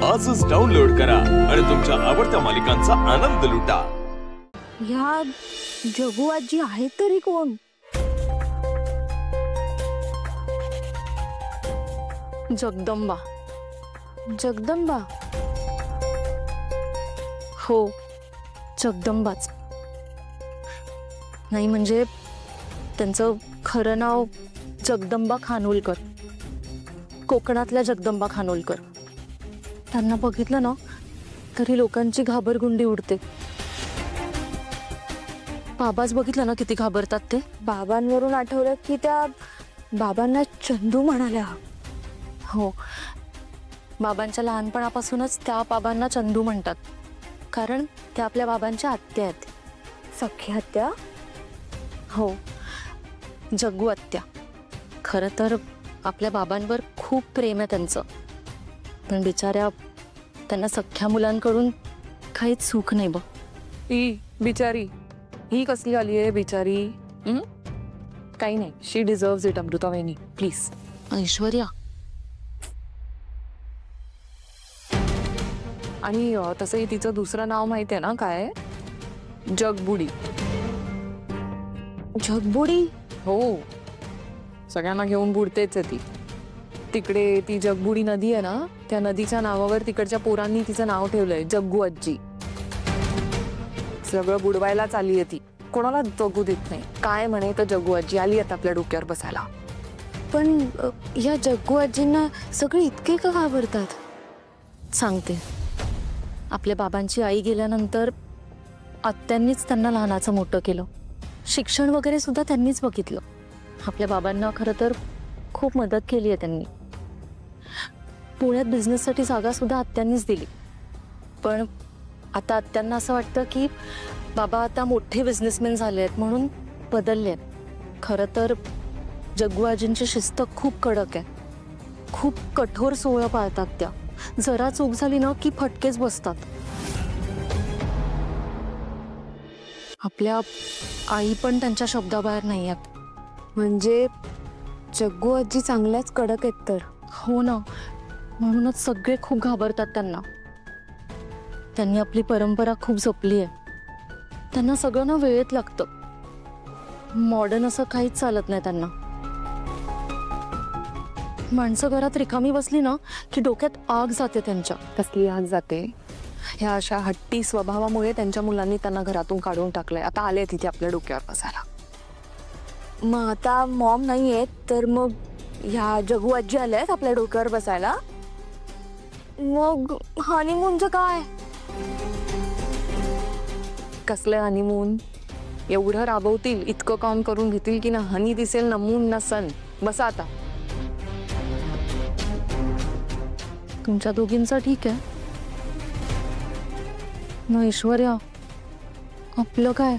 आजच डाउनलोड करा आणि तुमच्या आवडत्या मालिकांचा आनंद लुटा। ह्या जगू आजी आहे तरी कोण? जगदंबा। जगदंबा? हो, जगदंबाच। नाही म्हणजे त्यांचं खरं नाव जगदंबा खानोलकर, कोकणातल्या जगदंबा खानोलकर। त्यांना बघितलं ना तरी लोकांची घाबरगुंडी उडते। बाबाच बघितलं ना किती घाबरतात ते। बाबांवरून आठवलं की त्या बाबांना चंदू म्हणाल्या। हो, बाबांच्या लहानपणापासूनच त्या बाबांना चंदू म्हणतात, कारण त्या आपल्या बाबांच्या आत्या आहेत। सख्या आत्या? हो, जग्गू आत्या। खरं तर आपल्या बाबांवर खूप प्रेम आहे त्यांचं, पण बिचाऱ्या त्यांना सख्या मुलांकडून काहीच सुख नाही बघ। ही बिचारी, ही कसली आली आहे बिचारी? काही नाही, शी डिझर्व्स इट अमृतावेनी, प्लीज। ऐश्वर्या, आणि तसंही तिचं दुसरं नाव माहिती आहे ना काय? जगबुडी। जगबुडी? हो, सगळ्यांना घेऊन बुडतेच आहे ती। तिकडे ती जगबुडी नदी आहे ना, त्या नदीच्या नावावर तिकडच्या पोरांनी तिचं नाव ठेवलंय जग्गू आजी। सगळं बुडवायलाच आली आहे ती, कोणाला जगू देत नाही। काय म्हणे तर जग्गू आजी आली आता आपल्या डोक्यावर बसायला। पण या जग्गू आजींना सगळे इतके का घाबरतात? सांगते। आपल्या बाबांची आई गेल्यानंतर आत्यांनीच त्यांना लहानाचं मोठं केलं, शिक्षण वगैरे सुद्धा त्यांनीच बघितलं। आपल्या बाबांना खरं तर खूप मदत केली आहे त्यांनी। पुण्यात बिझनेससाठी जागा सुद्धा आत्यांनीच दिली, पण आता आत्यांना असं वाटतं की बाबा आता मोठे बिझनेसमॅन झाले आहेत म्हणून बदलले आहेत। खरं तर जग्गू आजींची शिस्त खूप कडक आहे, खूप कठोर सोहळं पाळतात त्या। जरा चूक झाली ना की फटकेच बसतात। आपल्या आई पण त्यांच्या शब्दाबाहेर नाही आहेत। म्हणजे जग्गू आजी चांगल्याच कडक आहेत तर। हो ना, म्हणूनच सगळे खूप घाबरतात त्यांना। त्यांनी आपली परंपरा खूप जपली आहे। त्यांना सगळं ना वेळेत लागतं, मॉडर्न असं काहीच चालत नाही त्यांना। माणसं घरात रिकामी बसली ना की डोक्यात आग जाते त्यांच्या। कसली आग जाते? ह्या अशा हट्टी स्वभावामुळे त्यांच्या मुलांनी त्यांना घरातून काढून टाकलंय। आता आले तिथे आपल्या डोक्यावर बसायला। मग आता मॉम नाही आहेत तर मग ह्या जग्गू आजी आल्यात आपल्या डोक्यावर बसायला। मग हनीमूनचं काय? कसलं हनीमून? एवढं राबवतील, इतकं काम करून घेतील की ना हनी दिसेल ना मून ना सन। बसा आता। तुमच्या दोघींचं ठीक आहे ना? ऐश्वर्या, आपलं काय?